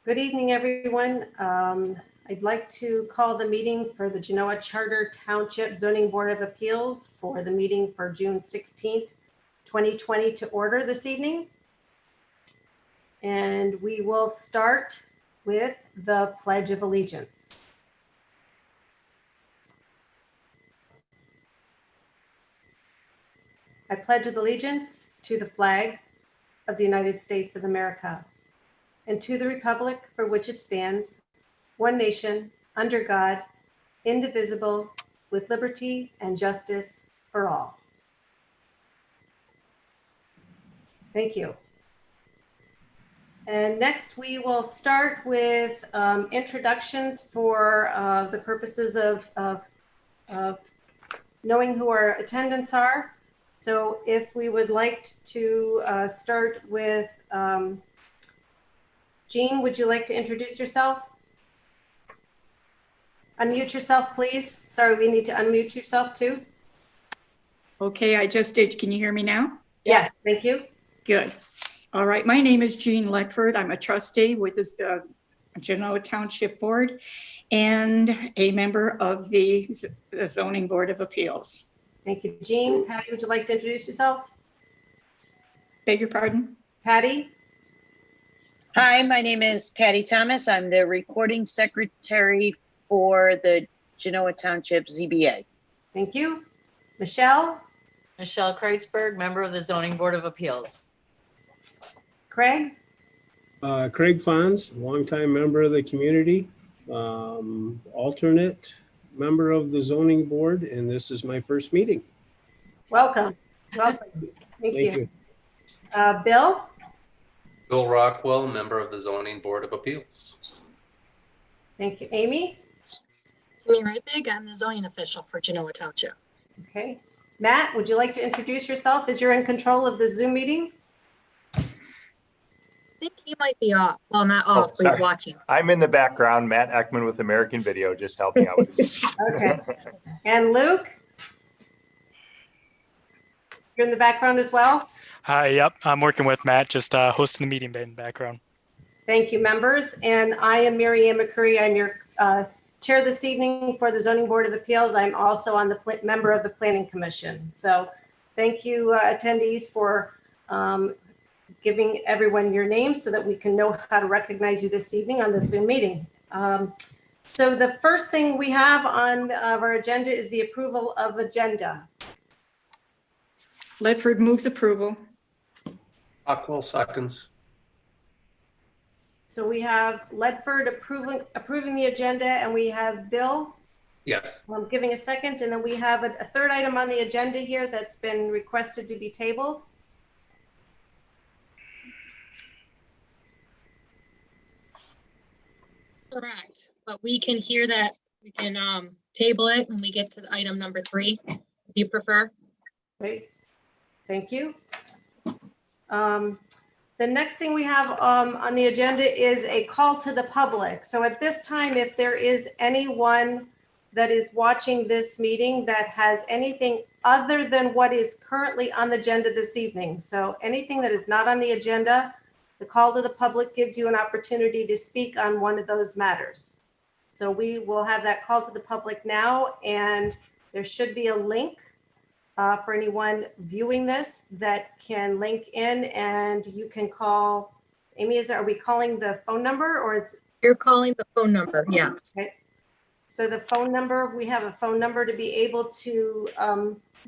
Good evening, everyone. I'd like to call the meeting for the Genoa Charter Township Zoning Board of Appeals for the meeting for June 16th, 2020 to order this evening. And we will start with the Pledge of Allegiance. I pledge allegiance to the flag of the United States of America and to the republic for which it stands, one nation, under God, indivisible, with liberty and justice for all. Thank you. And next we will start with introductions for the purposes of knowing who our attendants are. So if we would like to start with Jean, would you like to introduce yourself? Unmute yourself, please. Sorry, we need to unmute yourself too. Okay, I just did. Can you hear me now? Yes, thank you. Good. All right, my name is Jean Ledford. I'm a trustee with the Genoa Township Board and a member of the Zoning Board of Appeals. Thank you, Jean. Patty, would you like to introduce yourself? Beg your pardon? Patty? Hi, my name is Patty Thomas. I'm the recording secretary for the Genoa Township ZBA. Thank you. Michelle? Michelle Kreitzberg, member of the Zoning Board of Appeals. Craig? Craig Fons, longtime member of the community, alternate member of the zoning board, and this is my first meeting. Welcome. Welcome. Thank you. Bill? Bill Rockwell, member of the Zoning Board of Appeals. Thank you. Amy? Amy Reitig, I'm the zoning official for Genoa Township. Okay. Matt, would you like to introduce yourself as you're in control of the Zoom meeting? I think he might be off. Well, not off, but he's watching. I'm in the background, Matt Ekman with American Video, just helping out with this. Okay. And Luke? You're in the background as well? Hi, yep. I'm working with Matt, just hosting the meeting in the background. Thank you, members. And I am Mary Ann McCurry. I'm your chair this evening for the Zoning Board of Appeals. I'm also on the member of the Planning Commission. So thank you, attendees, for giving everyone your names so that we can know how to recognize you this evening on the Zoom meeting. So the first thing we have on our agenda is the approval of agenda. Ledford moves approval. Rockwell seconds. So we have Ledford approving the agenda, and we have Bill Yes. giving a second, and then we have a third item on the agenda here that's been requested to be tabled. Correct, but we can hear that. We can table it when we get to the item number 3, if you prefer. Great, thank you. The next thing we have on the agenda is a call to the public. So at this time, if there is anyone that is watching this meeting that has anything other than what is currently on the agenda this evening, so anything that is not on the agenda, the call to the public gives you an opportunity to speak on one of those matters. So we will have that call to the public now, and there should be a link for anyone viewing this that can link in, and you can call. Amy, are we calling the phone number, or it's? You're calling the phone number, yeah. Okay. So the phone number, we have a phone number to be able to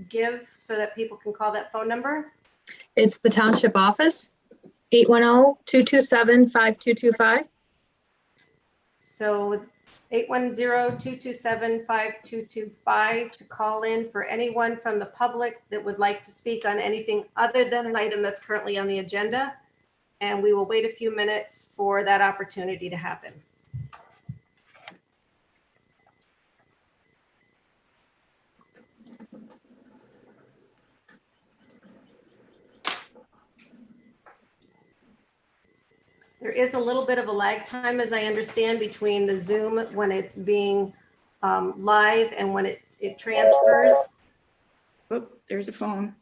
give so that people can call that phone number. It's the township office, 810-227-5225. So 810-227-5225 to call in for anyone from the public that would like to speak on anything other than an item that's currently on the agenda. And we will wait a few minutes for that opportunity to happen. There is a little bit of a lag time, as I understand, between the Zoom when it's being live and when it transfers. Oh, there's a phone.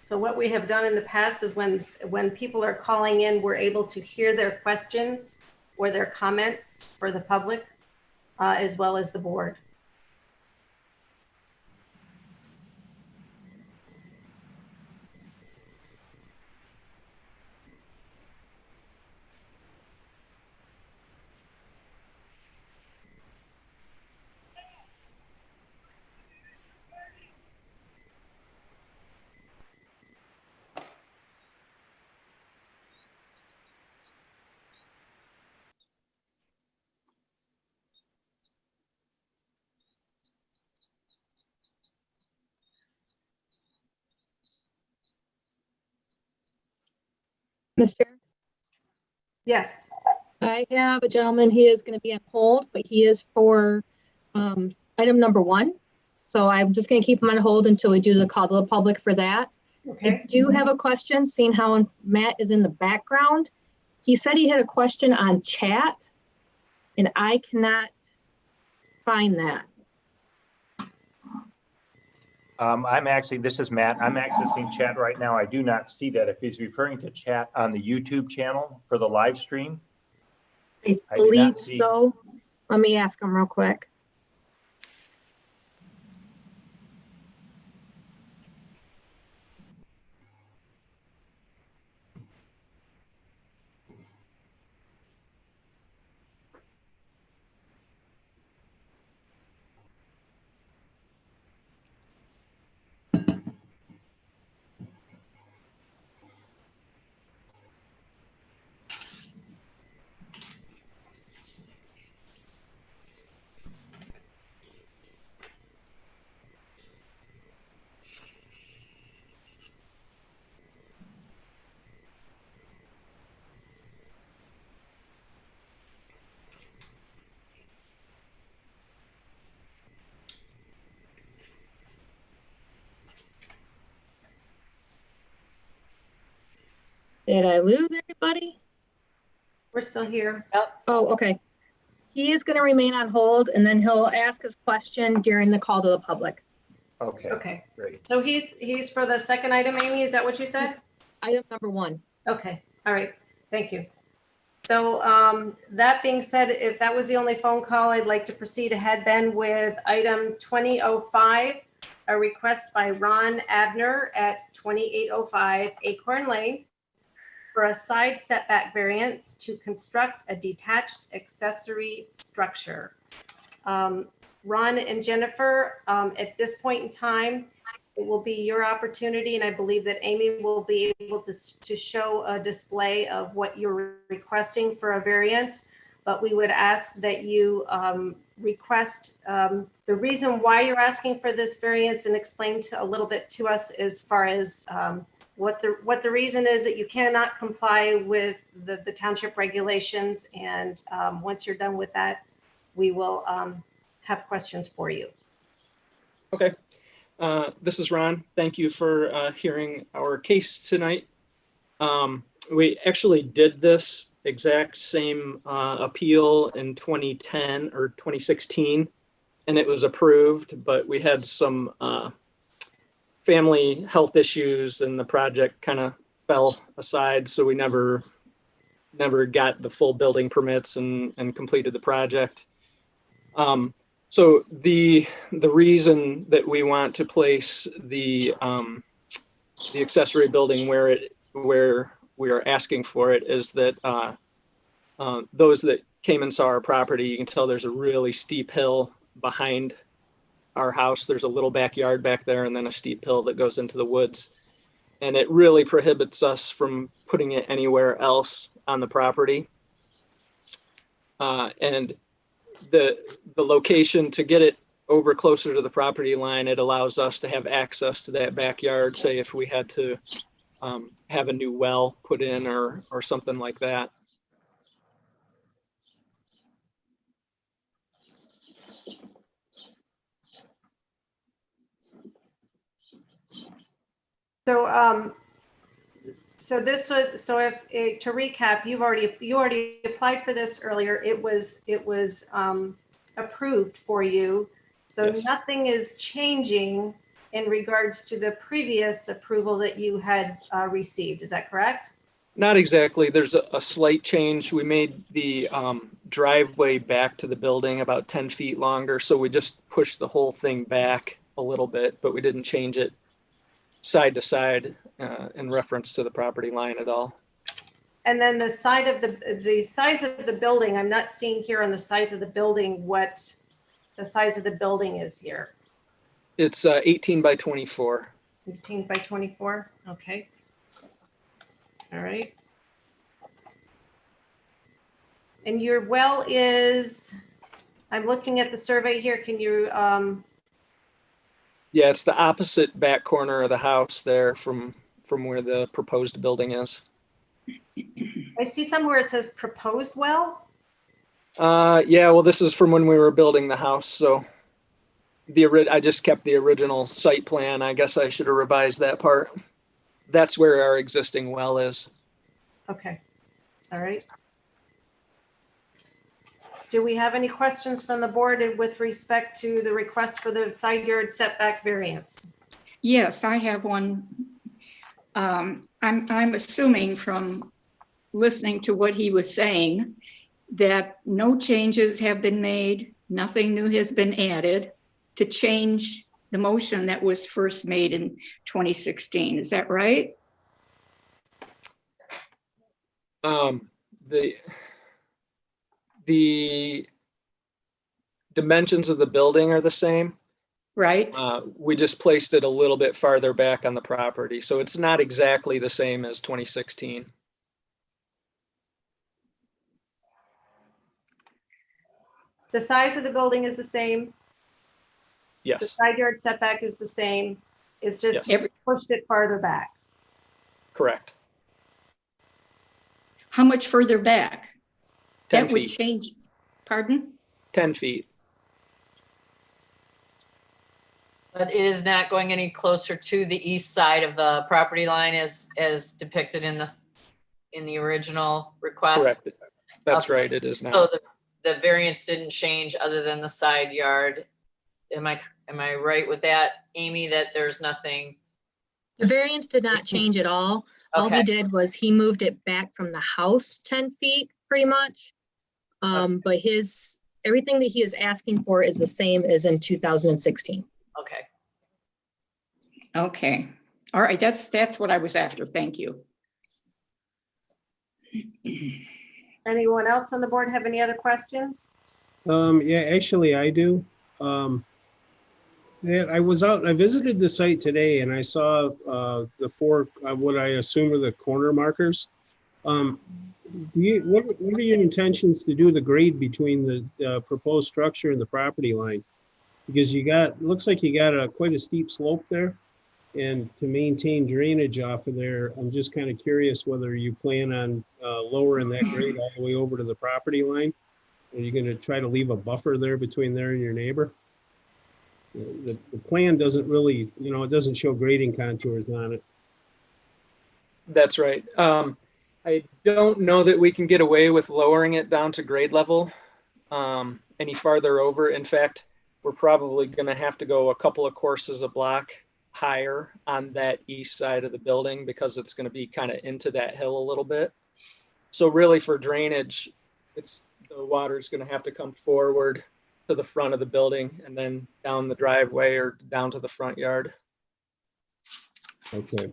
So what we have done in the past is when people are calling in, we're able to hear their questions or their comments for the public, as well as the board. Ms. Chair, Yes. I have a gentleman, he is going to be on hold, but he is for item number 1. So I'm just going to keep him on hold until we do the call to the public for that. Okay. I do have a question, seeing how Matt is in the background. He said he had a question on chat, and I cannot find that. This is Matt. I'm accessing chat right now. I do not see that. If he's referring to chat on the YouTube channel for the live stream. I do not believe see- so. Let me ask him real quick. Did I lose everybody? We're still here. Oh, okay. He is going to remain on hold, and then he'll ask his question during the call to the public. Okay, Okay. great. So he's for the second item, Amy, is that what you said? Item number 1. Okay, all right, thank you. So that being said, if that was the only phone call, I'd like to proceed ahead then with item 2005, a request by Ron Abner at 2805 Acorn Lane for a side setback variance to construct a detached accessory structure. Ron and Jennifer, at this point in time, it will be your opportunity, and I believe that Amy will be able to show a display of what you're requesting for a variance. But we would ask that you request the reason why you're asking for this variance and explain a little bit to us as far as what the reason is that you cannot comply with the township regulations. And once you're done with that, we will have questions for you. Okay. This is Ron. Thank you for hearing our case tonight. We actually did this exact same appeal in 2010 or 2016, and it was approved, but we had some family health issues and the project kind of fell aside, so we never got the full building permits and completed the project. So the reason that we want to place the accessory building where we are asking for it is that those that came and saw our property, you can tell there's a really steep hill behind our house. There's a little backyard back there and then a steep hill that goes into the woods. And it really prohibits us from putting it anywhere else on the property. And the location to get it over closer to the property line, it allows us to have access to that backyard, say if we had to have a new well put in or something like that. So this was, so if to recap, you already applied for this earlier. It was approved for you. So Yes. nothing is changing in regards to the previous approval that you had received. Is that correct? Not exactly. There's a slight change. We made the driveway back to the building about 10 feet longer. So we just pushed the whole thing back a little bit, but we didn't change it side to side in reference to the property line at all. And then the size of the building, I'm not seeing here on the size of the building what the size of the building is here. It's 18 by 24. 18 by 24, okay. All right. And your well is, I'm looking at the survey here, can you, Yeah, it's the opposite back corner of the house there from where the proposed building is. I see somewhere it says proposed well? Yeah, well, this is from when we were building the house, so I just kept the original site plan. I guess I should have revised that part. That's where our existing well is. Okay, all right. Do we have any questions from the board with respect to the request for the side yard setback variance? Yes, I have one. I'm assuming from listening to what he was saying that no changes have been made, nothing new has been added to change the motion that was first made in 2016. Is that right? The dimensions of the building are the same. Right. We just placed it a little bit farther back on the property. So it's not exactly the same as 2016. The size of the building is the same. The Yes, side yard setback is the same. It's just Yes. pushed it farther back. correct. How much further back? 10 That would feet, change. Pardon? 10 feet. But it is not going any closer to the east side of the property line as depicted in the original request. Correct. That's Okay. right. It is now. So the variance didn't change other than the side yard. Am I right with that, Amy, that there's nothing? The variance did not change at all. All Okay. he did was he moved it back from the house 10 feet, pretty much. But everything that he is asking for is the same as in 2016. Okay. Okay. All right. That's what I was after. Thank you. Anyone else on the board have any other questions? Yeah, actually I do. Yeah, I visited the site today and I saw the four, what I assume are the corner markers. What are your intentions to do the grade between the proposed structure and the property line? Because looks like you got quite a steep slope there. And to maintain drainage off of there, I'm just kind of curious whether you plan on lowering that grade all the way over to the property line. Are you going to try to leave a buffer there between there and your neighbor? The plan doesn't really, it doesn't show grading contours on it. That's right. I don't know that we can get away with lowering it down to grade level any farther over. In fact, we're probably going to have to go a couple of courses a block higher on that east side of the building because it's going to be kind of into that hill a little bit. So really for drainage, the water's going to have to come forward to the front of the building and then down the driveway or down to the front yard. Okay.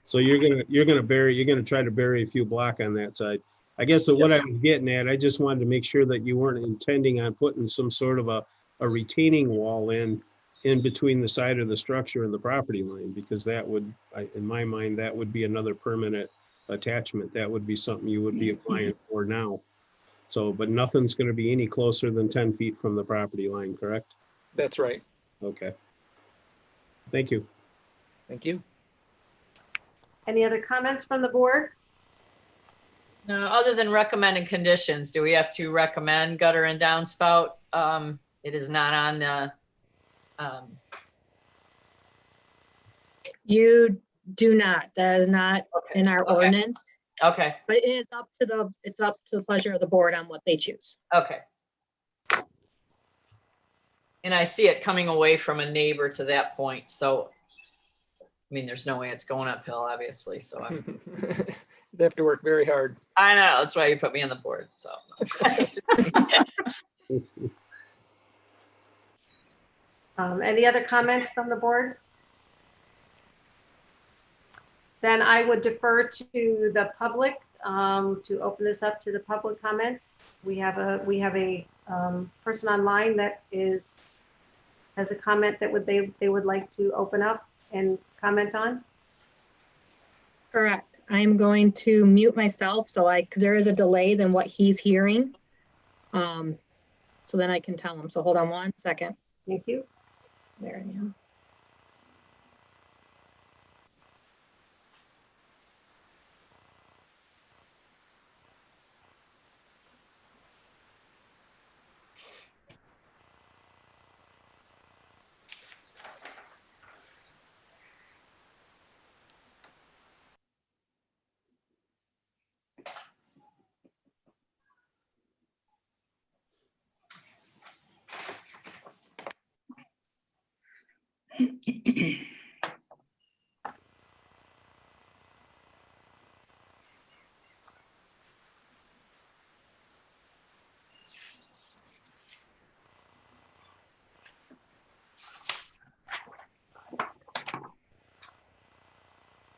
So you're gonna try to bury a few block on that side. I guess what I was getting at, I just wanted to make sure that you weren't intending on putting some sort of a retaining wall in between the side of the structure and the property line, because that would, in my mind, that would be another permanent attachment. That would be something you would be applying for now. So, but nothing's going to be any closer than 10 feet from the property line, correct? That's right. Okay. Thank you. Thank you. Any other comments from the board? No, other than recommended conditions, do we have to recommend gutter and downspout? It is not on the, You do not, that is not Okay, in our okay. ordinance, okay, but it's up to the pleasure of the board on what they choose. okay. And I see it coming away from a neighbor to that point, so mean, there's no way it's going uphill, obviously, so They have to work very hard. I know, that's why you put me on the board, so. Any other comments from the board? Then I would defer to the public to open this up to the public comments. We have a person online that has a comment that they would like to open up and comment on. Correct. I'm going to mute myself because there is a delay than what he's hearing. So then I can tell him. So hold on 1 second. Thank you. There I am.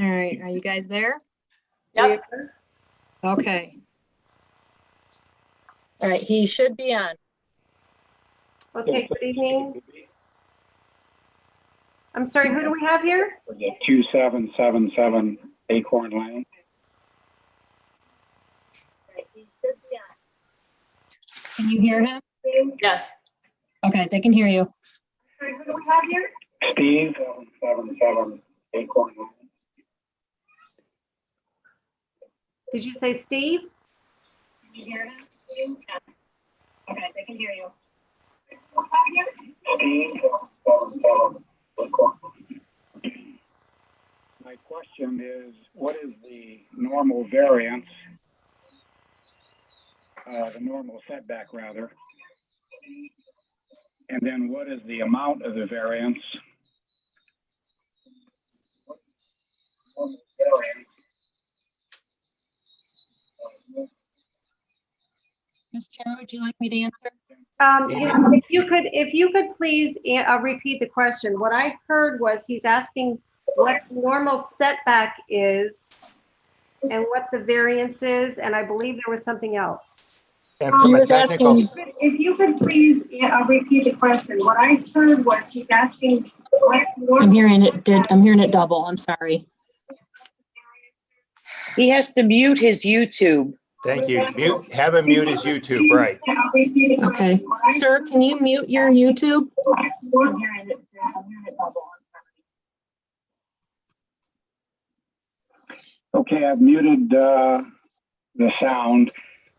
All right, are you guys there? Yep. Okay. All right, he should be on. Okay, good evening. I'm sorry, who do we have here? 2777 Acorn Lane. Can you hear him? Yes. Okay, they can hear you. Sorry, who do we have here? Steve, 777 Acorn Lane. Did you say Steve? Can you hear him? Okay, they can hear you. Steve, 777 Acorn Lane. My question is, what is the normal variance, the normal setback rather? And then what is the amount of the variance? Ms. Chair, would you like me to answer? If you could please repeat the question. What I heard was he's asking what normal setback is and what the variance is, and I believe there was something else. And from He a was technical, asking- If you could please repeat the question. What I heard was he's asking what I'm hearing it double. I'm sorry. He has to mute his YouTube. thank you. Have him mute his YouTube, right? Okay. Sir, can you mute your YouTube? I'm hearing it double. Okay, I've muted the sound.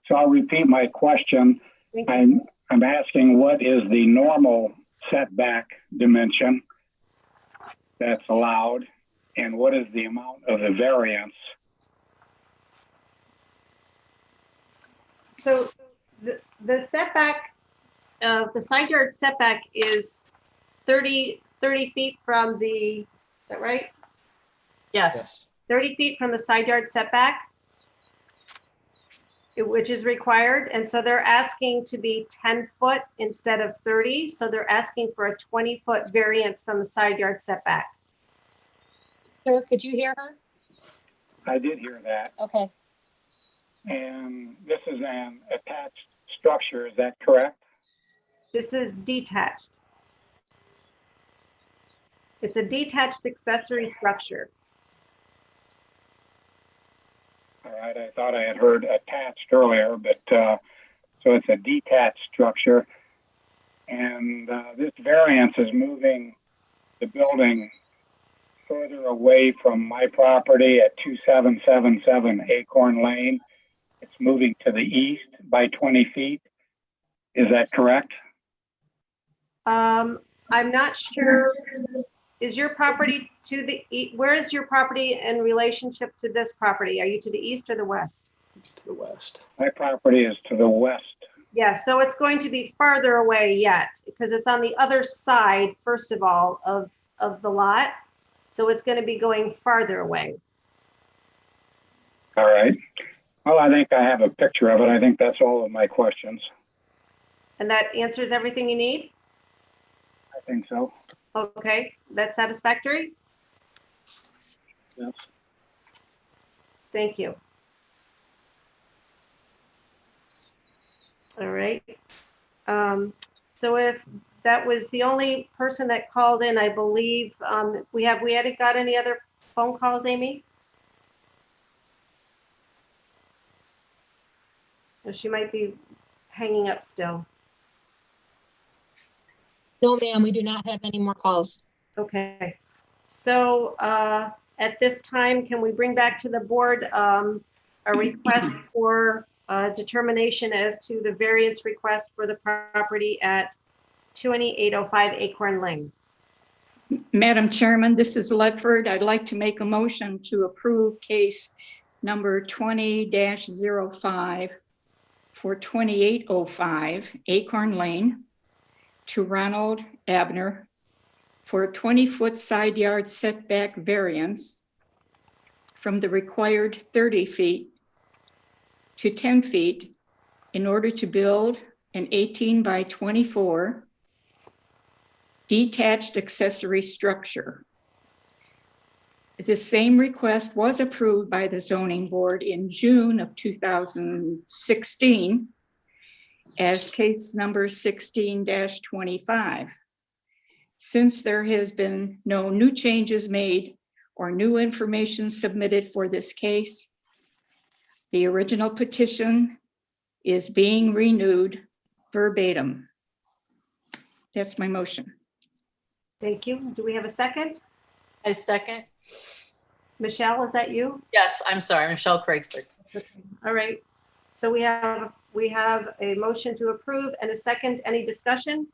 So I'll repeat my question. I'm asking what is the normal setback dimension that's allowed, and what is the amount of the variance? So the setback, the side yard setback is 30 feet from the, is that right? Yes. 30 feet from the side yard setback, which is required. And so they're asking to be 10 foot instead of 30. So they're asking for a 20-foot variance from the side yard setback. Sir, could you hear her? I did hear that. Okay. And this is an attached structure, is that correct? This is detached. It's a detached accessory structure. All right, I thought I had heard attached earlier, but so it's a detached structure. And this variance is moving the building further away from my property at 2777 Acorn Lane. It's moving to the east by 20 feet. Is that correct? I'm not sure. Is your property to the, where is your property in relationship to this property? Are you to the east or the west? To the west. My property is to the west. Yes, so it's going to be farther away yet because it's on the other side, first of all, of the lot. So it's going to be going farther away. All right. Well, I think I have a picture of it. I think that's all of my questions. And that answers everything you need? I think so. Okay, that's satisfactory? Yes. Thank you. All right. So if that was the only person that called in, I believe, we hadn't got any other phone calls, Amy? Or she might be hanging up still. No, ma'am, we do not have any more calls. Okay. So at this time, can we bring back to the board a request for determination as to the variance request for the property at 2805 Acorn Lane? Madam Chairman, this is Ledford. I'd like to make a motion to approve case number 20-05 for 2805 Acorn Lane to Ronald Abner for a 20-foot side yard setback variance from the required 30 feet to 10 feet in order to build an 18 by 24 detached accessory structure. The same request was approved by the zoning board in June of 2016 as case number 16-25. Since there has been no new changes made or new information submitted for this case, the original petition is being renewed verbatim. That's my motion. Thank you. Do we have a second? I second. Michelle, is that you? Yes, I'm sorry, Michelle Craigsburg. Okay. All right. So we have a motion to approve and a second. Any discussion?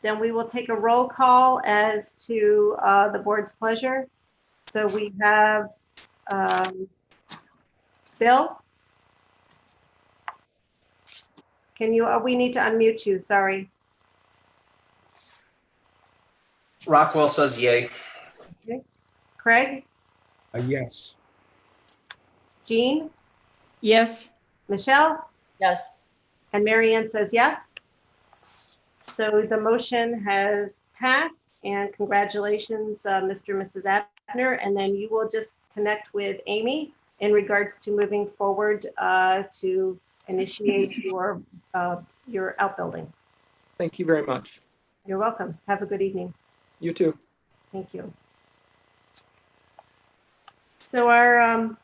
Then we will take a roll call as to the board's pleasure. So we have Bill? Can you, we need to unmute you, sorry. Rockwell says yay. Okay. Craig? Yes. Jean? Yes. Michelle? Yes. And Marianne says yes. So the motion has passed, and congratulations, Mr. and Mrs. Abner. And then you will just connect with Amy in regards to moving forward to initiate your outbuilding. Thank you very much. You're welcome. Have a good evening. You too. Thank you. So our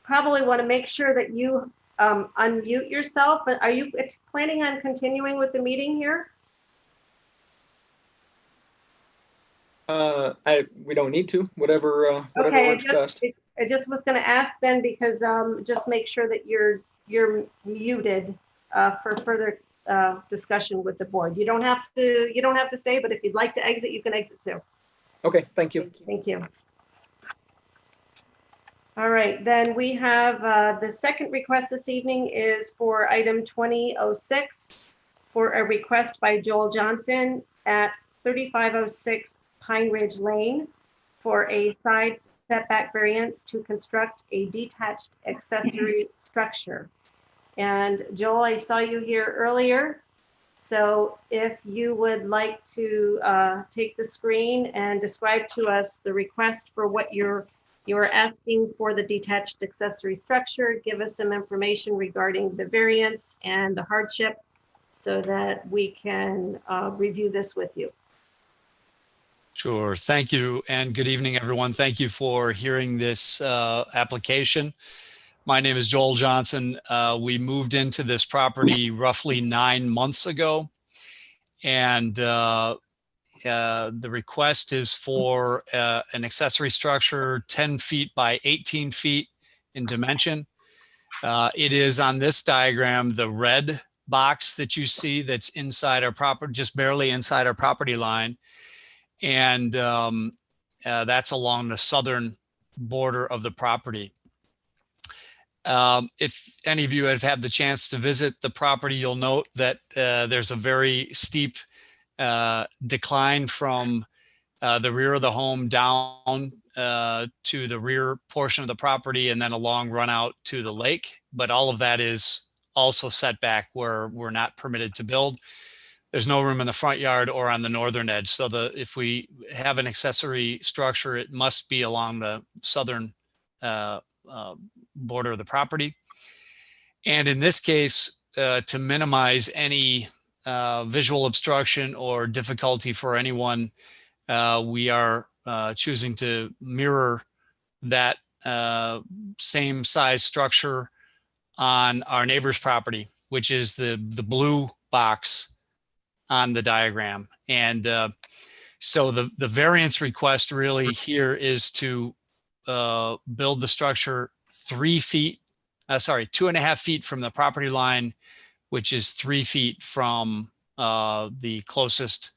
probably want to make sure that you unmute yourself, but are you planning on continuing with the meeting here? We don't need to, whatever Okay, works best. I just was going to ask then because just make sure that you're muted for further discussion with the board. You don't have to stay, but if you'd like to exit, you can exit too. Okay, thank you. Thank you. All right, then we have the second request this evening is for item 2006 for a request by Joel Johnson at 3506 Pine Ridge Lane for a side setback variance to construct a detached accessory structure. And Joel, I saw you here earlier. So if you would like to take the screen and describe to us the request for what you're asking for the detached accessory structure, give us some information regarding the variance and the hardship so that we can review this with you. Sure. Thank you. And good evening, everyone. Thank you for hearing this application. My name is Joel Johnson. We moved into this property roughly 9 months ago. And the request is for an accessory structure 10 feet by 18 feet in dimension. It is on this diagram, the red box that you see that's inside our property, just barely inside our property line. And that's along the southern border of the property. If any of you have had the chance to visit the property, you'll note that there's a very steep decline from the rear of the home down to the rear portion of the property and then a long run out to the lake. But all of that is also set back where we're not permitted to build. There's no room in the front yard or on the northern edge. So if we have an accessory structure, it must be along the southern border of the property. And in this case, to minimize any visual obstruction or difficulty for anyone, we are choosing to mirror that same size structure on our neighbor's property, which is the blue box on the diagram. And so the variance request really here is to build the structure 2.5 feet from the property line, which is 3 feet from the closest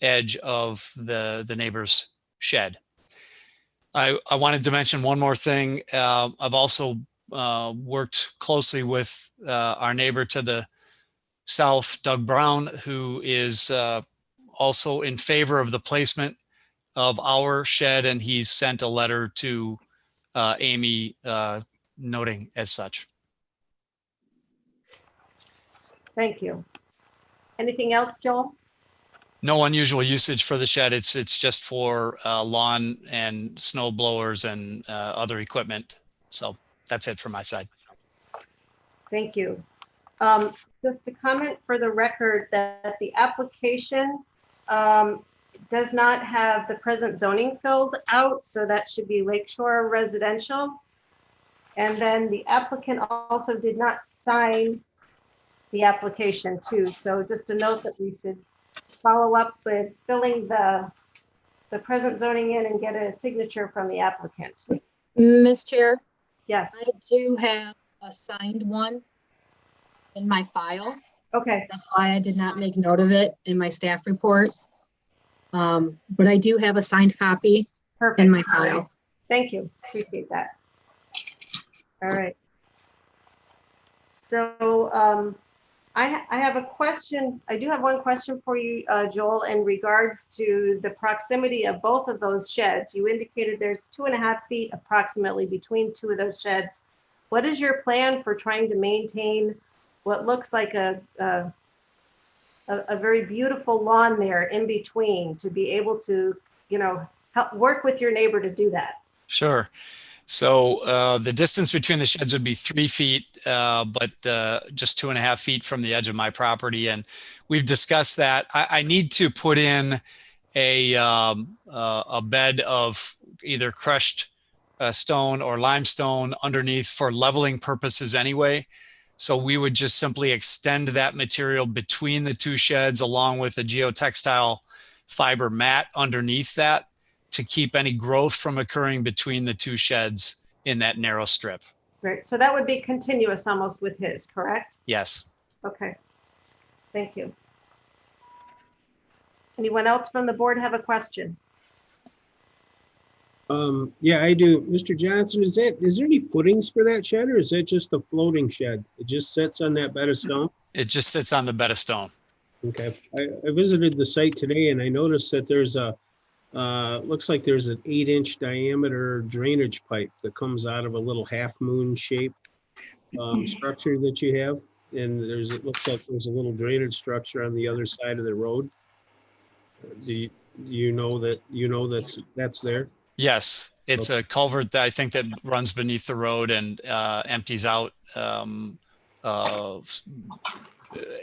edge of the neighbor's shed. I wanted to mention one more thing. I've also worked closely with our neighbor to the south, Doug Brown, who is also in favor of the placement of our shed, and he's sent a letter to Amy noting as such. Thank you. Anything else, Joel? No unusual usage for the shed. It's just for lawn and snow blowers and other equipment. So that's it from my side. Thank you. Just a comment for the record that the application does not have the present zoning filled out, so that should be Lakeshore Residential. And then the applicant also did not sign the application too. So just a note that we should follow up with filling the present zoning in and get a signature from the applicant. Ms. Chair, Yes. I do have a signed one in my file. Okay. That's why I did not make note of it in my staff report. But I do have a signed copy Perfect. in my file. Thank you. Appreciate that. All right. So I have a question. I do have one question for you, Joel, in regards to the proximity of both of those sheds. You indicated there's 2.5 feet approximately between two of those sheds. What is your plan for trying to maintain what looks like a very beautiful lawn there in between to be able to, help work with your neighbor to do that? Sure. So the distance between the sheds would be 3 feet, but just 2.5 feet from the edge of my property. And we've discussed that. I need to put in a bed of either crushed stone or limestone underneath for leveling purposes anyway. So we would just simply extend that material between the two sheds along with a geotextile fiber mat underneath that to keep any growth from occurring between the two sheds in that narrow strip. Right. So that would be continuous almost with his, correct? Yes. Okay. Thank you. Anyone else from the board have a question? Yeah, I do. Mr. Johnson, is there any footings for that shed, or is that just a floating shed? It just sits on that bed of stone? It just sits on the bed of stone. Okay. I visited the site today and I noticed that there's looks like there's an 8-inch diameter drainage pipe that comes out of a little half moon shaped structure that you have. And it looks like there's a little drainage structure on the other side of the road. Do you know that's there? Yes, it's a culvert that I think that runs beneath the road and empties out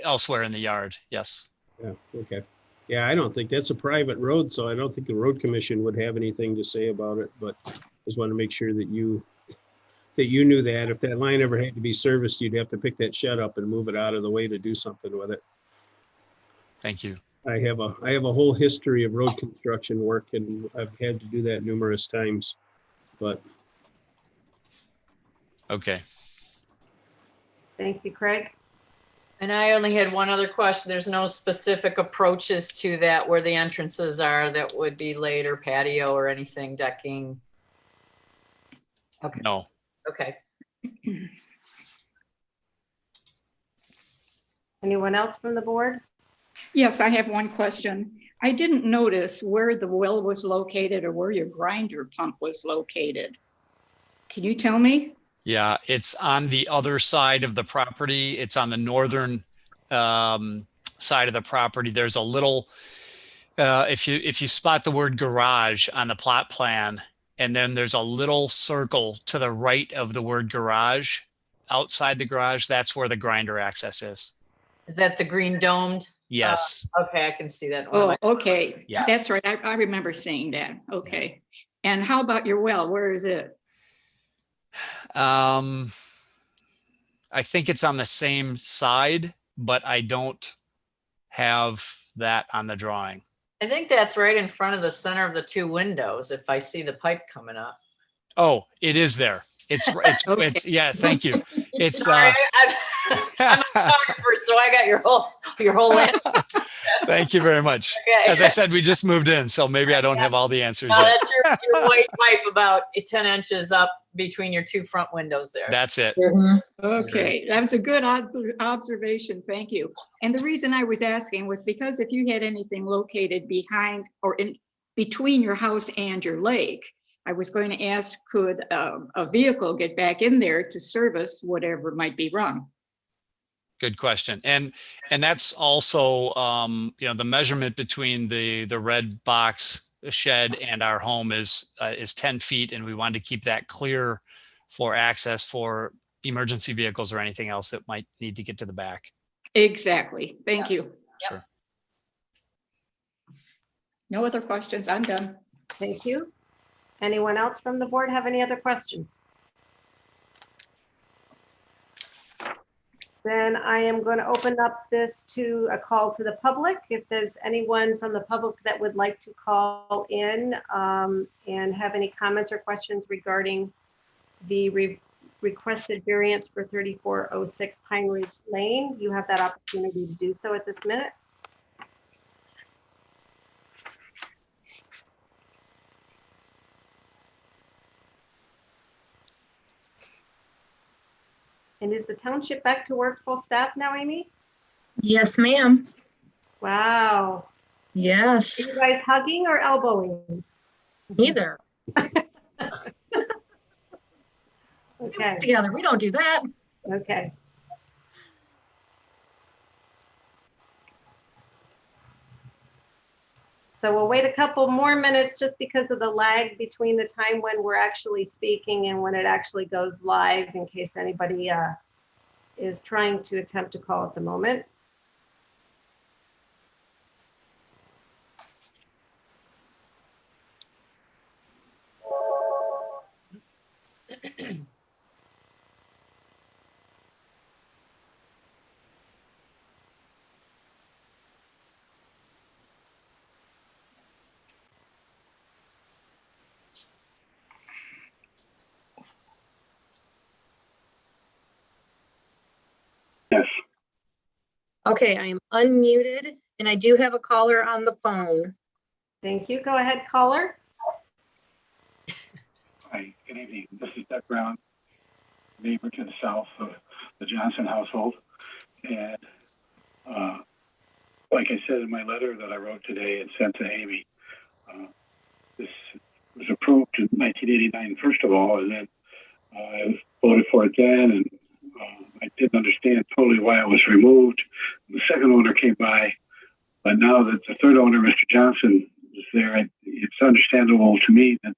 elsewhere in the yard. Yes. Yeah. Okay. Yeah, I don't think that's a private road, so I don't think the road commission would have anything to say about it. But I just want to make sure that you knew that if that line ever had to be serviced, you'd have to pick that shed up and move it out of the way to do something with it. Thank you. I have a whole history of road construction work, and I've had to do that numerous times. But okay. Thank you, Craig. And I only had one other question. There's no specific approaches to that where the entrances are that would be laid, or patio or anything, decking? Okay. No. Okay. Anyone else from the board? Yes, I have one question. I didn't notice where the well was located or where your grinder pump was located. Can you tell me? Yeah, it's on the other side of the property. It's on the northern side of the property. There's a little, if you spot the word garage on the plot plan, and then there's a little circle to the right of the word garage. Outside the garage, that's where the grinder access is. Is that the green domed? Yes. Okay, I can see that. Oh, okay. Yeah. That's right. I remember seeing that. Okay. And how about your well? Where is it? I think it's on the same side, but I don't have that on the drawing. I think that's right in front of the center of the two windows, if I see the pipe coming up. Oh, it is there. It's yeah, thank you. It's Sorry, I'm a photographer, so I got your whole answer. Thank you very much. Okay. As I said, we just moved in, so maybe I don't have all the answers No, yet. that's your white pipe about 10 inches up between your two front windows there. That's it. Okay, that was a good observation. Thank you. And the reason I was asking was because if you had anything located behind or in between your house and your lake, I was going to ask, could a vehicle get back in there to service whatever might be wrong? Good question. And that's also, the measurement between the red box shed and our home is 10 feet. And we wanted to keep that clear for access for emergency vehicles or anything else that might need to get to the back. Exactly. Thank you. Sure. No other questions. I'm done. Thank you. Anyone else from the board have any other questions? Then I am going to open up this to a call to the public. If there's anyone from the public that would like to call in and have any comments or questions regarding the requested variance for 3406 Pine Ridge Lane, you have that opportunity to do so at this minute. And is the township back to work full staff now, Amy? Yes, ma'am. Wow. Yes. Are you guys hugging or elbowing? Neither. Okay. Together. We don't do that. Okay. So we'll wait a couple more minutes just because of the lag between the time when we're actually speaking and when it actually goes live, in case anybody is trying to attempt to call at the moment. Yes. Okay, I am unmuted and I do have a caller on the phone. Thank you. Go ahead, caller. Hi, good evening. This is Doug Brown, neighbor to the south of the Johnson household. And like I said in my letter that I wrote today and sent to Amy, this was approved in 1989, first of all, and then I voted for it then, and I didn't understand totally why it was removed. The second owner came by, but now that the third owner, Mr. Johnson, is there, it's understandable to me that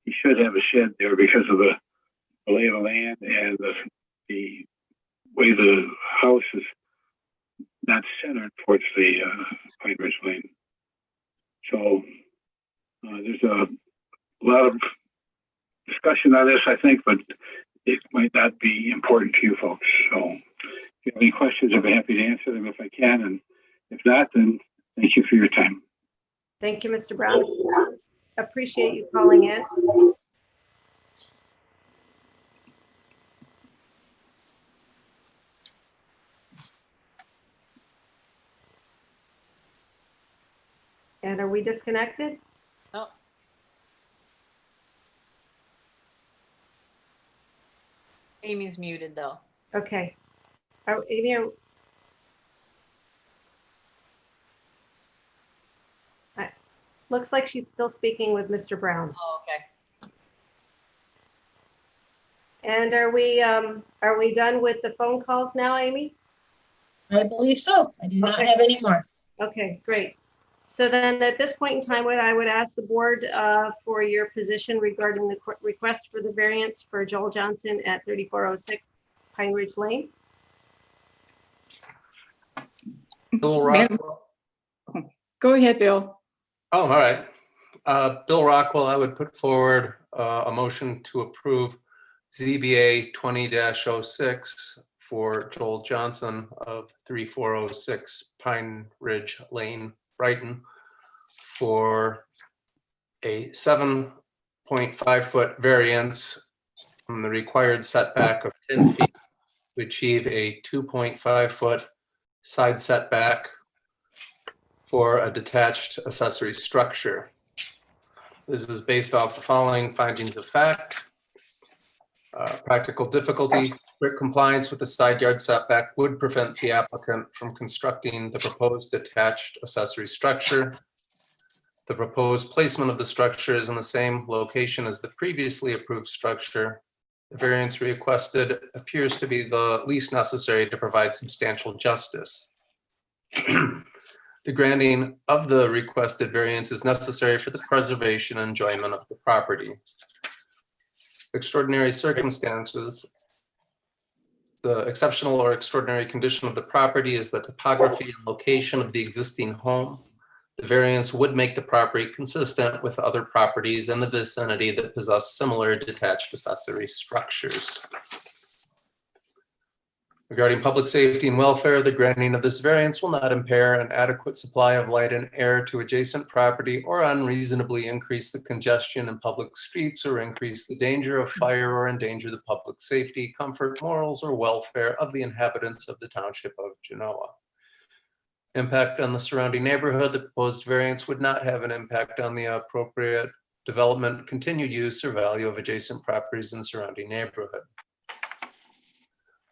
he should have a shed there because of the lay of the land and the way the house is not centered towards the Pine Ridge Lane. So there's a lot of discussion on this, I think, but it might not be important to you folks. So if you have any questions, I'll be happy to answer them if I can. And if not, then thank you for your time. Thank you, Mr. Brown. Appreciate you calling in. And are we disconnected? Oh. Amy's muted though. Okay. Amy, Looks like she's still speaking with Mr. Brown. Oh, okay. And are we done with the phone calls now, Amy? I believe so. I do not Okay. have any more. Okay, great. So then at this point in time, what I would ask the board for your position regarding the request for the variance for Joel Johnson at 3406 Pine Ridge Lane. Bill Madam- Rockwell. Go ahead, Bill. Oh, all right. Bill Rockwell, I would put forward a motion to approve ZBA 20-06 for Joel Johnson of 3406 Pine Ridge Lane, Brighton, for a 7.5-foot variance from the required setback of 10 feet to achieve a 2.5-foot side setback for a detached accessory structure. This is based off the following findings of fact. Practical difficulty, strict compliance with the side yard setback would prevent the applicant from constructing the proposed detached accessory structure. The proposed placement of the structure is in the same location as the previously approved structure. The variance requested appears to be the least necessary to provide substantial justice. The granting of the requested variance is necessary for the preservation and enjoyment of the property. Extraordinary circumstances. The exceptional or extraordinary condition of the property is the topography and location of the existing home. The variance would make the property consistent with other properties in the vicinity that possess similar detached accessory structures. Regarding public safety and welfare, the granting of this variance will not impair an adequate supply of light and air to adjacent property or unreasonably increase the congestion in public streets or increase the danger of fire or endanger the public safety, comfort, morals, or welfare of the inhabitants of the township of Genoa. Impact on the surrounding neighborhood, the proposed variance would not have an impact on the appropriate development, continued use, or value of adjacent properties in the surrounding neighborhood.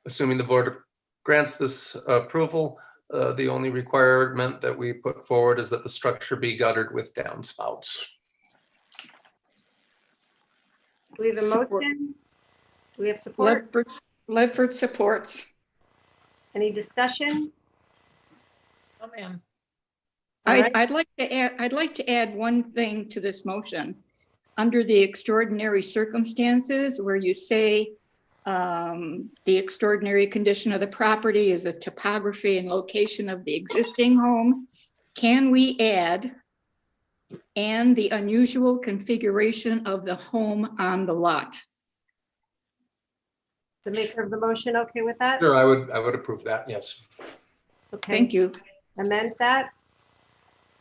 Assuming the board grants this approval, the only requirement that we put forward is that the structure be guttered with downspouts. Do we have a Support. motion? Do we have support? Ledford supports. Any discussion? Oh, ma'am. All right. I'd like to add one thing to this motion. Under the extraordinary circumstances where you say the extraordinary condition of the property is the topography and location of the existing home, can we add and the unusual configuration of the home on the lot? The maker of the motion, okay with that? Sure, I would approve that, yes. Okay. Thank you. Amend that.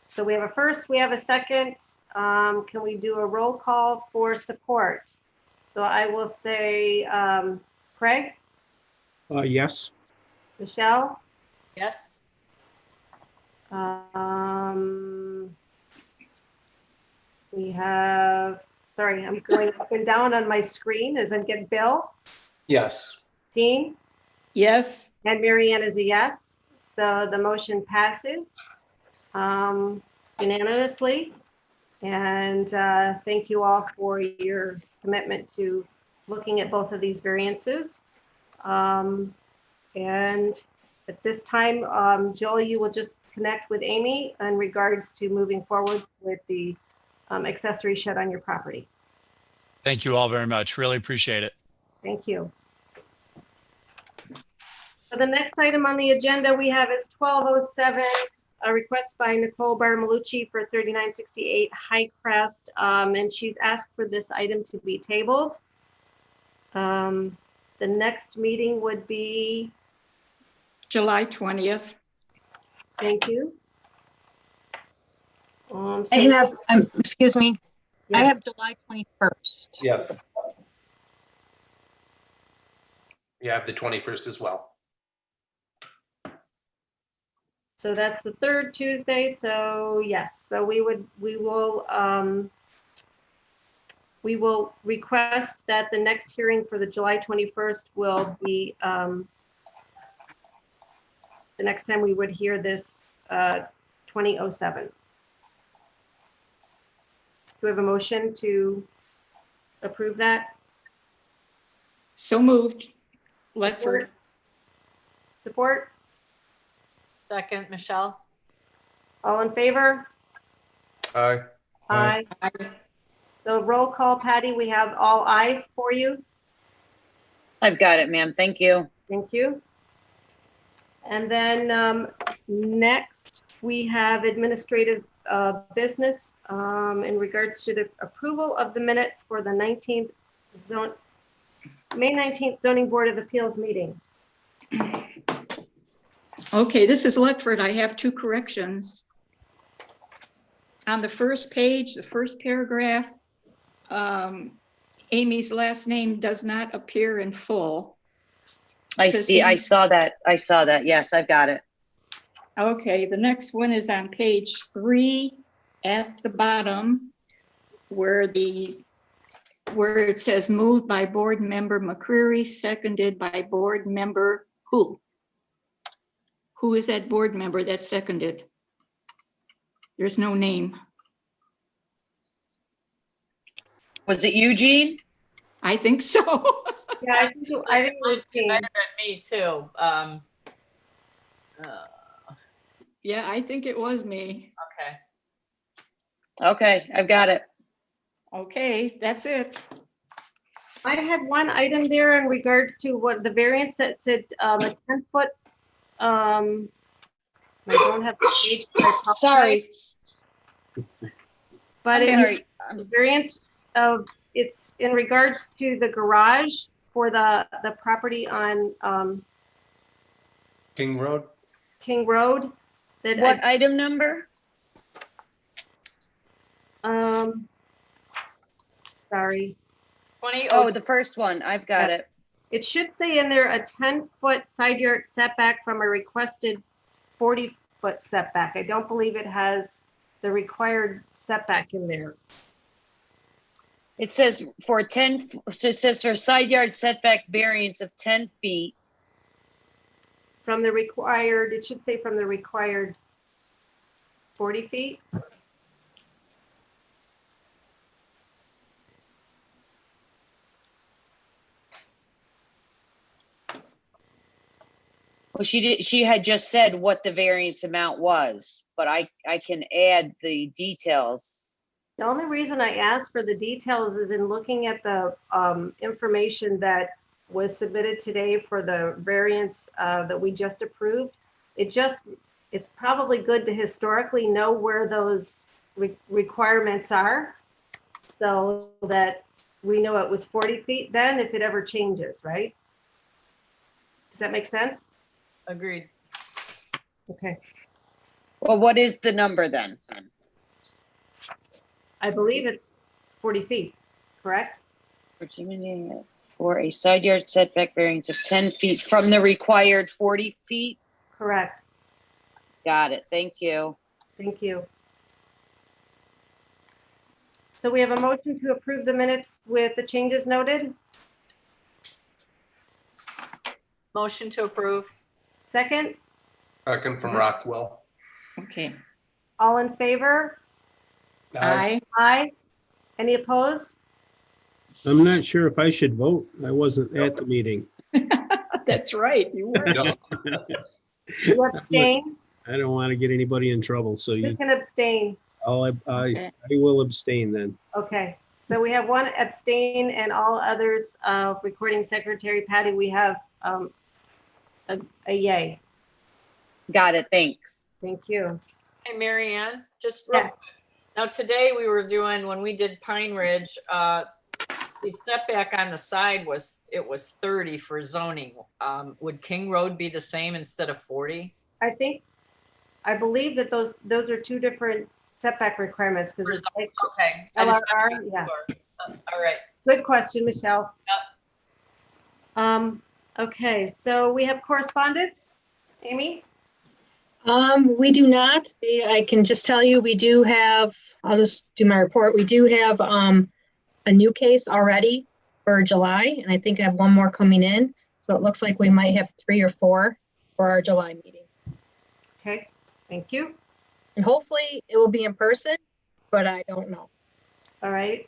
So we have a first, we have a second. Can we do a roll call for support? So I will say Craig, Yes. Michelle, Yes. we have, sorry, I'm going up and down on my screen as I'm getting Bill, Yes. Jean, Yes. and Mary Ann is a yes. So the motion passes unanimously. And thank you all for your commitment to looking at both of these variances. And at this time, Joel, you will just connect with Amy in regards to moving forward with the accessory shed on your property. Thank you all very much. Really appreciate it. Thank you. So the next item on the agenda we have is 1207, a request by Nicole Barmalucci for 3968 High Crest, and she's asked for this item to be tabled. The next meeting would be July 20th. Thank you. So- I have, excuse me, I Yeah. have July 21st. Yes. You have the 21st as well. So that's the third Tuesday. So yes, so we will request that the next hearing for the July 21st will be the next time we would hear this 2007. we have a motion to approve that? So moved. Ledford. Support? Second, Michelle? All in favor? Aye. Aye. So roll call, Patty, we have all ayes for you. I've got it, ma'am. Thank you. Thank you. And then next, we have administrative business in regards to the approval of the minutes for the May 19th Zoning Board of Appeals meeting. Okay, this is Ledford. I have two corrections. On the first page, the first paragraph, Amy's last name does not appear in full. I Says see. I Amy. saw that. I saw that. Yes, I've got it. Okay, the next one is on page 3 at the bottom where it says moved by board member McCreary, seconded by board member who? Who is that board member that seconded? There's no name. Was it Eugene? I think so. Yeah, I think it was Jane. Better than me too. Yeah, I think it was me. Okay. Okay, I've got it. Okay, that's it. I had one item there in regards to what the variance that said a 10-foot. I don't have the page. But I apologize. Sorry. But I'm it's sorry. the variance of, it's in regards to the garage for the property on King Road? King Road. That What item number? Sorry. 20. Oh, the first one. I've got it. It should say in there a 10-foot side yard setback from a requested 40-foot setback. I don't believe it has the required setback in there. It says for 10, so it says for side yard setback variance of 10 feet. From the required, it should say from the required 40 feet. Well, she had just said what the variance amount was, but I can add the details. The only reason I asked for the details is in looking at the information that was submitted today for the variance that we just approved. It's probably good to historically know where those requirements are so that we know it was 40 feet then if it ever changes, right? Does that make sense? Agreed. Okay. Well, what is the number then? I believe it's 40 feet, correct? For a side yard setback variance of 10 feet from the required 40 feet? Correct. Got it. Thank you. Thank you. So we have a motion to approve the minutes with the changes noted. Motion to approve. Second, Second from Rockwell. Okay. all in favor? Aye. Aye. Any opposed? I'm not sure if I should vote. I wasn't at the meeting. That's right. You were. No. You abstain? I don't want to get anybody in trouble, so You you, can abstain. I will abstain then. Okay, so we have one abstain and all others, recording secretary Patty, we have a yay. Got it. Thanks. Thank you. Hey, Mary Ann, just real Yes. quick. Now today we were doing, when we did Pine Ridge, the setback on the side was 30 for zoning. Would King Road be the same instead of 40? I believe that those are two different setback requirements because it's Okay. I just- LRR, yeah. All right. Good question, Michelle. Okay, so we have correspondence. Amy? We do not. I can just tell you, we do have, I'll just do my report. We do have a new case already for July, and I think I have one more coming in. So it looks like we might have 3 or 4 for our July meeting. Okay, thank you. And hopefully it will be in person, but I don't know. All right.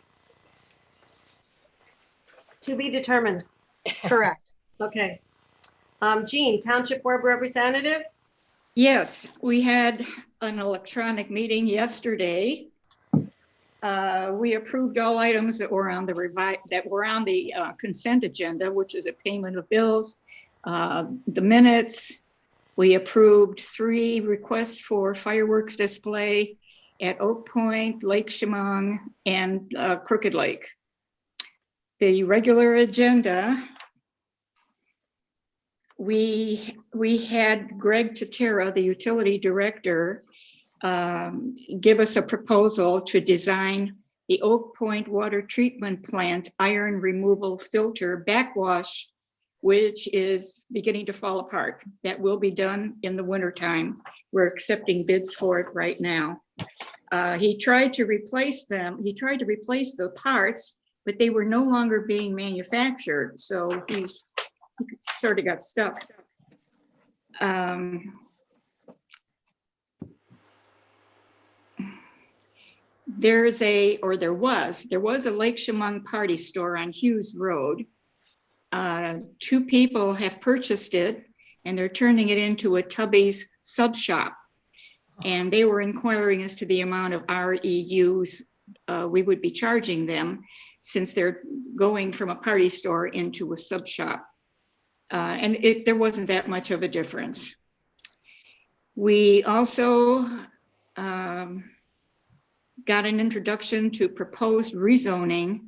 To be determined. Correct. Okay. Jean, Township Board Representative? Yes, we had an electronic meeting yesterday. We approved all items that were on the consent agenda, which is a payment of bills, the minutes. We approved 3 requests for fireworks display at Oak Point, Lake Chemung, and Crooked Lake. The regular agenda, we had Greg Tatera, the utility director, give us a proposal to design the Oak Point Water Treatment Plant iron removal filter backwash, which is beginning to fall apart. That will be done in the wintertime. We're accepting bids for it right now. He tried to replace them. He tried to replace the parts, but they were no longer being manufactured. So he sort of got stuck. There was a Lake Chemung party store on Hughes Road. 2 people have purchased it and they're turning it into a Tubby's sub shop. And they were inquiring as to the amount of REUs we would be charging them, since they're going from a party store into a sub shop. And there wasn't that much of a difference. We also got an introduction to proposed rezoning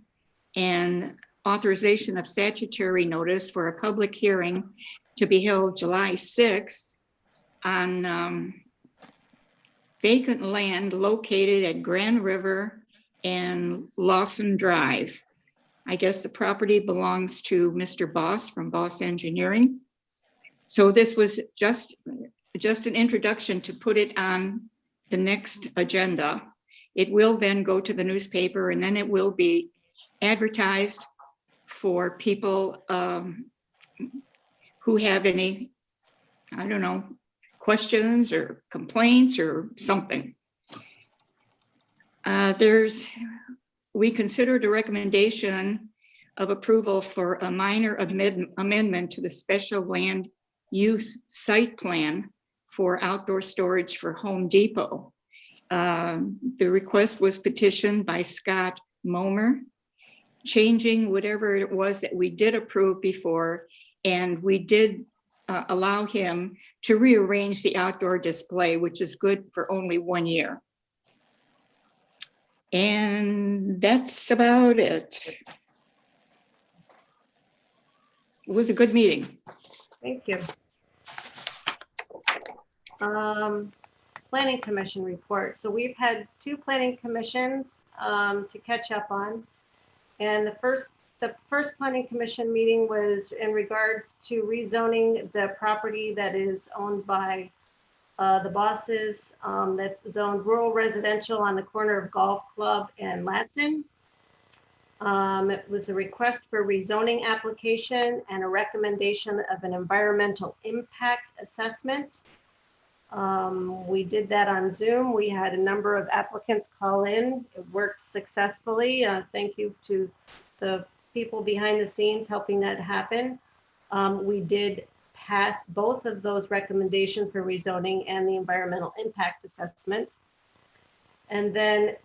and authorization of statutory notice for a public hearing to be held July 6th on vacant land located at Grand River and Lawson Drive. I guess the property belongs to Mr. Boss from Boss Engineering. So this was just an introduction to put it on the next agenda. It will then go to the newspaper and then it will be advertised for people who have any, I don't know, questions or complaints or something. We considered a recommendation of approval for a minor amendment to the special land use site plan for outdoor storage for Home Depot. The request was petitioned by Scott Momer, changing whatever it was that we did approve before, and we did allow him to rearrange the outdoor display, which is good for only 1 year. And that's about it. It was a good meeting. Thank you. Planning Commission report. So we've had 2 planning commissions to catch up on. And the first Planning Commission meeting was in regards to rezoning the property that is owned by the Bosses, that's zoned rural residential on the corner of Golf Club and Latson. It was a request for rezoning application and a recommendation of an environmental impact assessment. We did that on Zoom. We had a number of applicants call in. It worked successfully. Thank you to the people behind the scenes helping that happen. We did pass both of those recommendations for rezoning and the environmental impact assessment. And then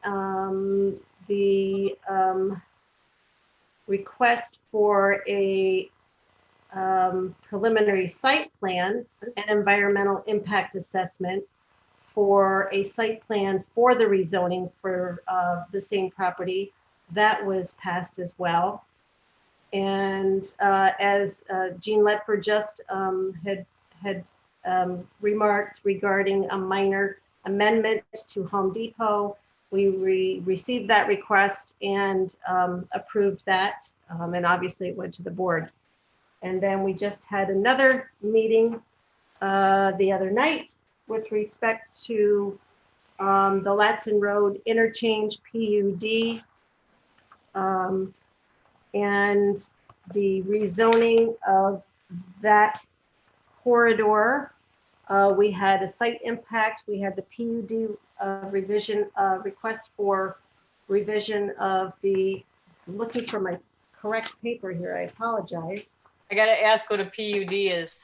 the request for a preliminary site plan and environmental impact assessment for a site plan for the rezoning for the same property, that was passed as well. And as Jean Ledford just had remarked regarding a minor amendment to Home Depot, we received that request and approved that, and obviously it went to the board. And then we just had another meeting the other night with respect to the Latson Road interchange PUD and the rezoning of that corridor. We had a site impact. We had the PUD revision request for revision of the, I'm looking for my correct paper here, I apologize. I gotta ask what a PUD is.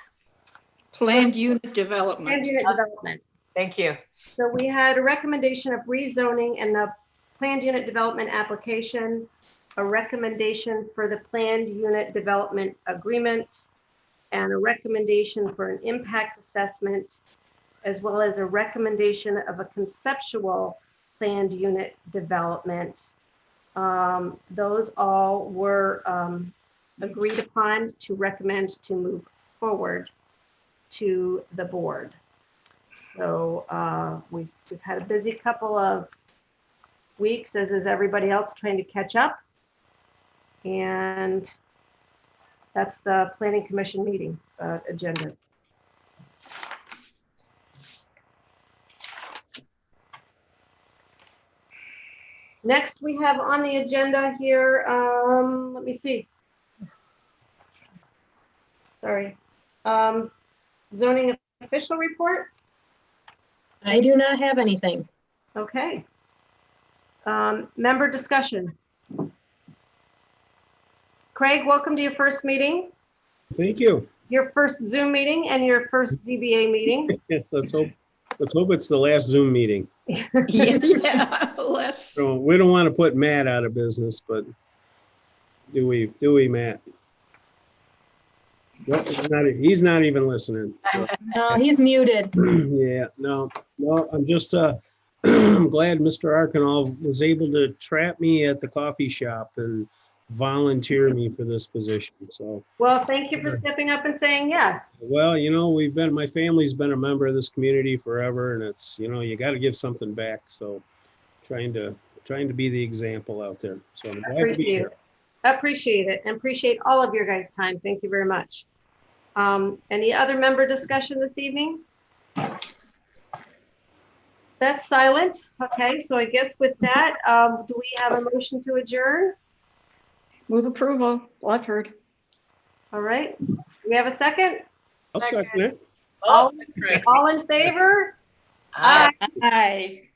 Planned unit Planned development. unit development. Thank you. So we had a recommendation of rezoning and the planned unit development application, a recommendation for the planned unit development agreement, and a recommendation for an impact assessment, as well as a recommendation of a conceptual planned unit development. Those all were agreed upon to recommend to move forward to the board. So we've had a busy couple of weeks, as is everybody else, trying to catch up. And that's the Planning Commission meeting agenda. Next, we have on the agenda here, let me see. Sorry. Zoning official report. I do not have anything. Okay. Member discussion. Craig, welcome to your first meeting, Thank you. your first Zoom meeting and your first ZBA meeting. Let's hope it's the last Zoom meeting. Yeah, let's. So we don't want to put Matt out of business, but do we, Matt? Nope, he's not even listening. So, No, he's muted. yeah, no, I'm just I'm glad Mr. Arkinall was able to trap me at the coffee shop and volunteer me for this position. So, Well, thank you for stepping up and saying yes. well, my family's been a member of this community forever, and it's, you got to give something back. So trying to be the example out there. So I'm glad to be here. Appreciate it and appreciate all of your guys' time. Thank you very much. Any other member discussion this evening? That's silent. Okay, so I guess with that, do we have a motion to adjourn? Move approval, Lefford. All right, do we have a second? I'll second it. Oh, Craig. All in favor? Aye. Aye.